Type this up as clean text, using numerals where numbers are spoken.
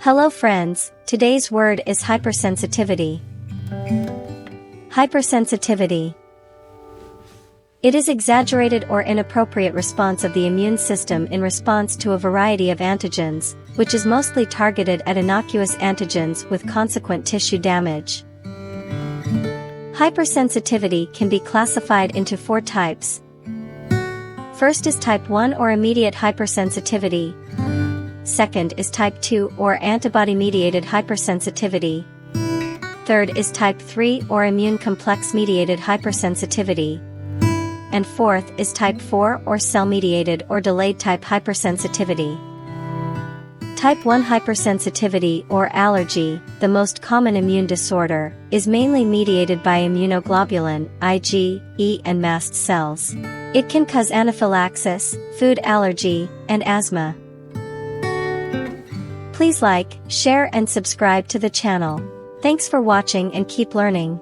Hello friends, today's word is hypersensitivity. Hypersensitivity. It is exaggerated or inappropriate response of the immune system in response to a variety of antigens, which is mostly targeted at innocuous antigens with consequent tissue damage. Hypersensitivity can be classified into 4 types. First is type 1 or immediate hypersensitivity. Second is type 2 or antibody-mediated hypersensitivity. Third is type 3 or immune complex-mediated hypersensitivity. And fourth is type 4 or cell-mediated or delayed type hypersensitivity. Type 1 hypersensitivity or allergy, the most common immune disorder, is mainly mediated by immunoglobulin, IgE and mast cells. It can cause anaphylaxis, food allergy, and asthma. Please like, share and subscribe to the channel. Thanks for watching and keep learning.